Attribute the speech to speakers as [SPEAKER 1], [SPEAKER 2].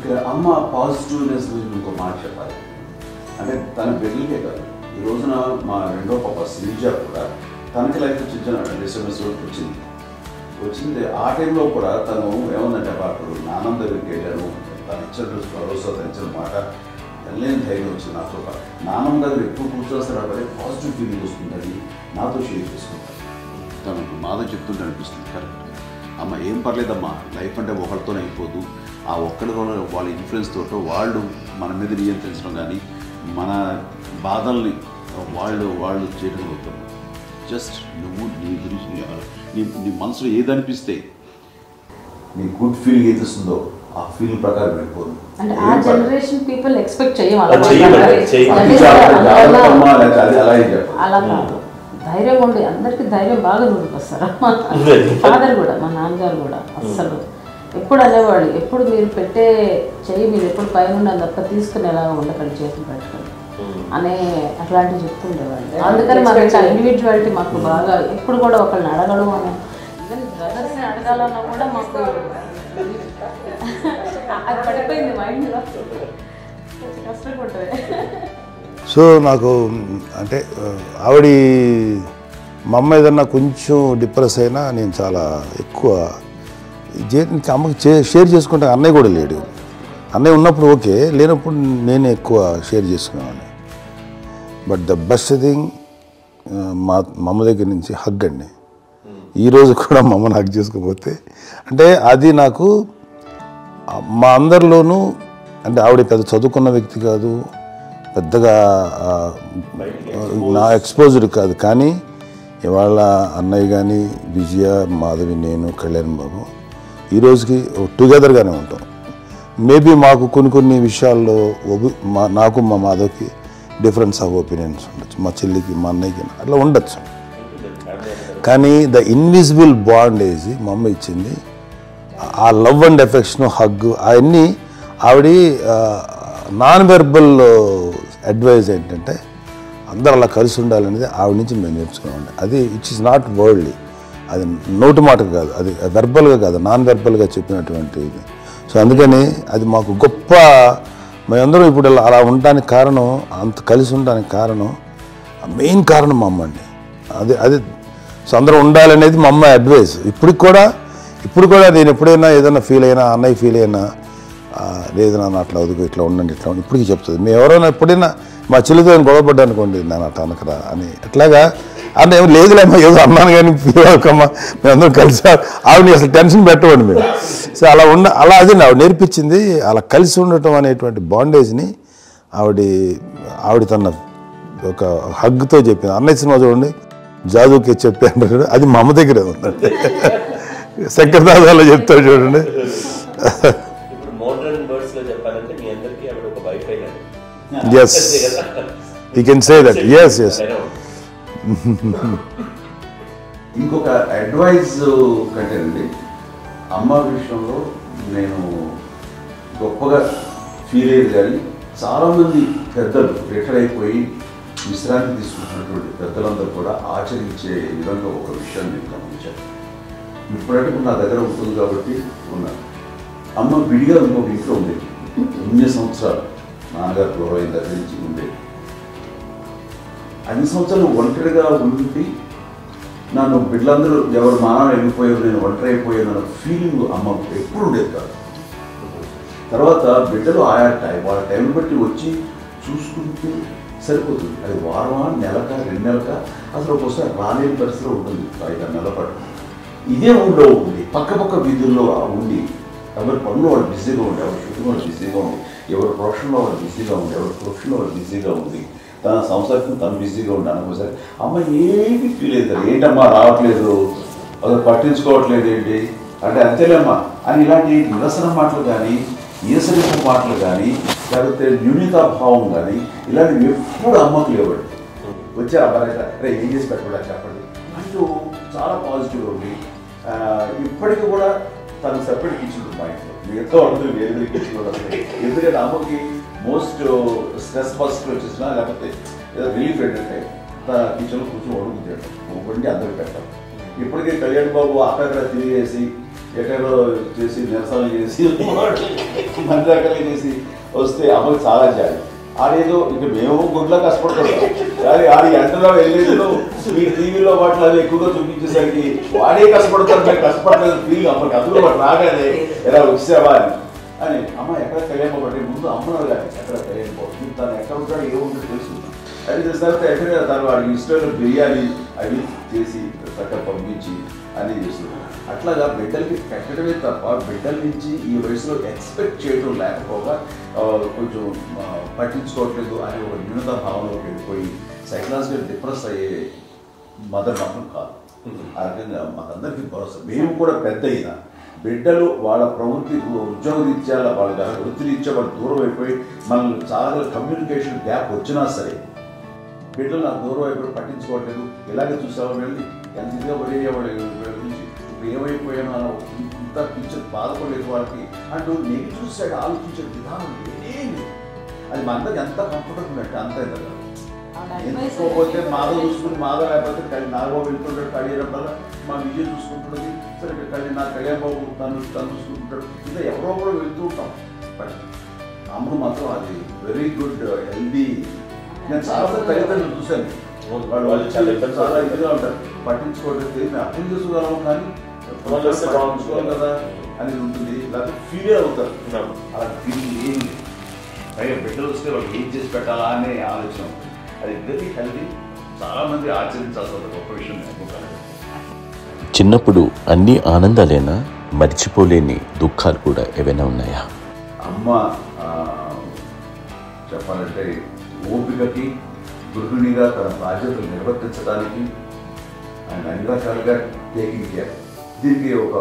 [SPEAKER 1] ఇక్కడ అమ్మ పాజిటివ్నెస్ గురించి ఇంకో మాట చెప్పాలి. అంటే తన బిడ్డలకే కాదు, ఈ రోజున మా రెండో పాప శ్రీజ కూడా తనకి లైఫ్ చిన్న డిస్టర్బెన్స్ వచ్చింది. ఆ టైంలో కూడా తను ఏమందంటే అప్పుడు నాన్నమ్మ దగ్గరికి వెళ్ళాను, తను ఇచ్చిన భరోసా తను ఇచ్చిన మాట వెళ్ళలేని ధైర్యం వచ్చింది నాతో. నాన్నమ్మ దగ్గర ఎప్పుడు కూర్చొస్తారు కాబట్టి పాజిటివ్ ఫీలింగ్ వస్తుందని నాతో షేర్ చేసుకుంటాను. తనకు మాతో చెప్తుంటే అనిపిస్తుంది కరెక్ట్ అమ్మ, ఏం పర్లేదమ్మా, లైఫ్ అంటే ఒకరితోనే అయిపోదు, ఆ ఒక్కడి వాళ్ళ ఇన్ఫ్లుయెన్స్ తోటో వాళ్ళు మన మీద నియంత్రించడం కానీ మన బాధల్ని వాళ్ళు చేయడం అవుతారు. జస్ట్ నువ్వు నీ గురించి నీ మనసులో ఏదనిపిస్తే నీ గుడ్ ఫీలింగ్ ఏదిస్తుందో ఆ ఫీలింగ్ ప్రకారం వెళ్ళిపోదు.
[SPEAKER 2] ధైర్యం ఉండి అందరికి ధైర్యం బాగా నూరుకొస్తారు. ఫాదర్ కూడా, మా నాన్నగారు కూడా అస్సలు ఎప్పుడు అనేవాళ్ళు, ఎప్పుడు మీరు పెట్టే చెయ్యి మీరు ఎప్పుడు పైన తప్ప తీసుకునేలాగా ఉండకండి, చేతులు పెట్టుకోండి అనే అట్లాంటివి చెప్తుండేవాళ్ళు. అందుకని మాకు ఇట్లా ఇండివిజువాలిటీ మాకు బాగా ఎప్పుడు కూడా ఒకళ్ళని అడగడం అని, ఈవెన్ బ్రదర్స్ని అడగాలన్నా కూడా మాకు అది పడిపోయింది మైండ్లో, కష్టంగా ఉంటుంది.
[SPEAKER 3] సో నాకు అంటే ఆవిడ మా అమ్మ ఏదన్నా కొంచెం డిప్రెస్ అయినా నేను చాలా ఎక్కువ అమ్మకి షేర్ చేసుకుంటే అన్నయ్య కూడా లేడు. అన్నయ్య ఉన్నప్పుడు ఓకే, లేనప్పుడు నేనే ఎక్కువ షేర్ చేసుకునేవాడిని. బట్ ద బెస్ట్ థింగ్ మా అమ్మ దగ్గర నుంచి హగ్ అండి. ఈరోజు కూడా మా అమ్మని హగ్ చేసుకోకపోతే అంటే అది నాకు మా అందరిలోనూ, అంటే ఆవిడ పెద్ద చదువుకున్న వ్యక్తి కాదు, పెద్దగా నా ఎక్స్పోజర్ కాదు, కానీ ఇవాళ అన్నయ్య కానీ విజయ, మాధవి, నేను, కళ్యాణ్ బాబు ఈ రోజుకి టుగెదర్గానే ఉంటాం. మేబీ మాకు కొన్ని విషయాల్లో నాకు మా మాధవ్కి డిఫరెన్స్ ఆఫ్ ఒపీనియన్స్ ఉండొచ్చు, మా చెల్లికి మా అన్నయ్యకి అట్లా ఉండొచ్చు, కానీ ద ఇన్విజిబుల్ బాండేజ్ మా అమ్మ ఇచ్చింది. ఆ లవ్ అండ్ ఎఫెక్షన్, హగ్ అవన్నీ ఆవిడ నాన్ వెర్బల్ అడ్వైజ్ ఏంటంటే అందరూ అలా కలిసి ఉండాలనేది ఆవిడ నుంచి మేము నేర్చుకున్నామండి. అది ఇట్స్ ఈజ్ నాట్ వర్డ్లీ, అది నోటు మాట కాదు, అది వెర్బల్గా కాదు, నాన్ వెర్బల్గా చెప్పినటువంటి ఇది. సో అందుకని అది మాకు గొప్ప, మేమందరం ఇప్పుడు అలా ఉండడానికి కారణం, అంత కలిసి ఉండడానికి కారణం, మెయిన్ కారణం మా అమ్మ అండి. అది సో అందరూ ఉండాలనేది మా అమ్మ అడ్వైస్. ఇప్పుడు కూడా నేను ఎప్పుడైనా ఏదైనా ఫీల్ అయినా, అన్నయ్య ఫీల్ అయినా, లేదు నాన్న అట్లా వదుకు, ఇట్లా ఉండండి, ఇట్లా ఉండి ఇప్పటికీ చెప్తుంది. మేము ఎవరైనా ఎప్పుడైనా మా చెల్లితో గొడవపడ్డా అనుకోండి, నాన్న అట్లా అనకరా అని, ఎట్లాగా అంటే ఏమి లేదులేమ్మా, ఏదో అన్నాను కానీ ఫీల్ అవ్వకమ్మా, మేమందరం కలిసి ఆవిడని అసలు టెన్షన్ పెట్టవండి మేము. సో అలా అది ఆవిడ నేర్పించింది. అలా కలిసి ఉండటం అనేటువంటి బాండేజ్ని ఆవిడ తన ఒక హగ్తో చెప్పింది. అన్నయ్య సినిమా చూడండి, జాదుకే చెప్పి అంటారు, అది మా అమ్మ దగ్గరే ఉందండి. శంకరదాదాలో చెప్తారు చూడండి. Yes, you can say that. Yes.
[SPEAKER 1] ఇంకొక అడ్వైజ్ కంటే అండి, అమ్మ విషయంలో నేను గొప్పగా ఫీల్ అయ్యేది, కానీ చాలామంది పెద్దలు రిటైర్ అయిపోయి విశ్రాంతి తీసుకుంటున్నటువంటి పెద్దలందరూ కూడా ఆచరించే విధంగా ఒక విషయాన్ని నేను గమనించాను. ఇప్పుడంటే నా దగ్గర ఉంటుంది కాబట్టి ఉన్నాను. అమ్మ విడిగా ఇంకొక ఇంట్లో ఉండేది, ఎన్ని సంవత్సరాలు నాన్నగారు గౌరవం దగ్గర నుంచి ఉండేది. అన్ని సంవత్సరాలు ఒంటరిగా ఉండి నన్ను బిడ్డలందరూ ఎవరు మానవ వెళ్ళిపోయారు, నేను ఒంటరి అయిపోయాను అన్న ఫీలింగ్ అమ్మ ఎప్పుడు ఉండేది కాదు. తర్వాత బిడ్డలు వాళ్ళ టైం బట్టి వచ్చి చూసుకుంటే సరిపోతుంది. అది వారమా, నెలక, 2 నెలలక, అసలు ఒక్కోసారి రాలేని పరిస్థితిలో ఉంటుంది. 5-6 నెలల పాటు ఇదే ఊళ్ళో ఉంది, పక్క వీధుల్లో ఉండి ఎవరి పనులు వాళ్ళు బిజీగా ఉండి, ఎవరి షూటింగ్ వాళ్ళు బిజీగా ఉంది, ఎవరి ప్రొఫెషన్లో వాళ్ళు బిజీగా ఉంది, ఎవరి ప్రొఫెషన్లో వాళ్ళు బిజీగా ఉంది, తన సంసారం తను బిజీగా ఉండి అనుకోసారి అమ్మ ఏమి ఫీల్ అవుతారు, ఏంటమ్మా రావట్లేదు, అసలు పట్టించుకోవట్లేదు ఏంటి అంటే, అంతేలేమ్మా అని ఇలాంటి నిరసన మాటలు కానీ, ఈసరింపు మాటలు కానీ, లేకపోతే న్యూనతాభావం కానీ ఇలాంటివి ఎప్పుడు అమ్మకు లేవండి. వచ్చే అబ్బాయి ఏం చేసి పెట్టకుండా చెప్పండి అంటూ చాలా పాజిటివ్గా ఉంది. ఇప్పటికీ కూడా తను సెపరేట్ కిచెన్ మా ఇంట్లో, మిగతా వాళ్ళతో వేరే కిచెన్ కూడా వస్తాయి. ఎందుకంటే అమ్మకి మోస్ట్ స్ట్రెస్ బస్ట్ వచ్చేసినా, లేకపోతే ఏదో రిలీఫ్ ఏంటంటే తన కిచెన్లో కూర్చొని వండుకు తింటాం, వండి అందరికి పెట్టాం. ఇప్పటికే కళ్యాణ్ బాబు అక్కడ తిరిగేసి ఎక్కడో చేసి నిరసనలు చేసి మంత్రాకలు చేసి వస్తే అమ్మకి చాలా జాలి. ఆడేదో ఇక మేము గుడ్లో కష్టపడుతున్నాం కానీ ఆడి ఎంతలో వెళ్ళేదో మీ టీవీలో వాటిలో అవి ఎక్కువగా చూపించేసరికి వాడే కష్టపడతారు, మేము కష్టపడలేదు ఫీల్ అమ్మకి. అందులో వాడు రాగానే ఎలా వచ్చావా అని అమ్మ ఎక్కడ కళ్యాణపడి ముందు అమ్మను కానీ ఎక్కడ కళ్యాణపోతుంది, తను ఎక్కడ ఉంటాడో ఏముంటుందో తెలుసు. అది చేసిన తర్వాత ఎక్కడ తను వాడికి ఇష్టమైన బిర్యానీ అవి చేసి చక్కగా పంపించి అన్నీ చేస్తుంది. అట్లాగా బిడ్డలకి పెట్టడమే తప్ప బిడ్డల నుంచి ఈ వయసులో ఎక్స్పెక్ట్ చేయడం లేకపోగా కొంచెం పట్టించుకోవట్లేదు అనే ఒక న్యూనత భావనలోకి వెళ్ళిపోయి సైకలాజికల్ డిప్రెస్ అయ్యే మదర్ మాత్రం కాదు. ఆ రకంగా మాకందరికీ భరోసా. మేము కూడా పెద్ద అయినా బిడ్డలు వాళ్ళ ప్రవృత్తి ఉద్యోగ రీత్యా వాళ్ళ వృత్తి రీత్యా వాళ్ళు దూరం అయిపోయి మనల్ని చాలా కమ్యూనికేషన్ గ్యాప్ వచ్చినా సరే బిడ్డలు నాకు దూరం అయిపోయి పట్టించుకోవట్లేదు. ఇలాగే చూసేవాళ్ళు వెళ్ళి ఎంత ఇదిగా పడేవాళ్ళు గురించి ఇప్పుడు ఏమైపోయానో అలా ఇంత పిక్చర్ బాధపడలేదు వాళ్ళకి అంటూ నెగిటివ్ సైడ్ ఆలోచించే విధానం ఏమీ. అది మా అందరికి ఎంత కంఫర్టబుల్ అంటే అంతే కదా. ఎందుకోపోతే మాధవ్ చూసుకుని మాధవ్ లేకపోతే నాగబాబు వెళ్తుంటాడు కళ్యాణం వల్ల మా విజయ్ చూసుకుంటున్నది సరే నా కళ్యాణ్ బాబు తను చూసుకుంటుంటాడు. ఇలా ఎవరో కూడా వెళ్తూ ఉంటాం. బట్ అమ్మ మాత్రం అది వెరీ గుడ్ హెల్దీ. నేను చాలా తల్లిదండ్రులు చూశాను, వాళ్ళు చాలా ఇదిగా ఉంటారు, పట్టించుకోవడం అర్థం చేసుకోగలం కానీ పట్టించుకోవాలి కదా అనేది ఉంటుంది. లేకపోతే ఫీల్ అవుతారు. అలా ఫీల్ ఏమి పైగా బిడ్డలు వస్తే వాళ్ళు ఏం చేసి పెట్టాలా అనే ఆలోచన. అది వెరీ హెల్దీ. చాలామంది ఆచరించాల్సిన గొప్ప విషయం అనుకుంటాను.
[SPEAKER 4] చిన్నప్పుడు అన్ని ఆనందాలేనా, మర్చిపోలేని దుఃఖాలు కూడా ఏవైనా ఉన్నాయా?
[SPEAKER 1] అమ్మ చెప్పాలంటే ఓపికకి గృహిణిగా తన బాధ్యతలు నిర్వర్తించడానికి ఆయన అన్ని రకాలుగా టేకింగ్ కేర్. దీనికి ఒక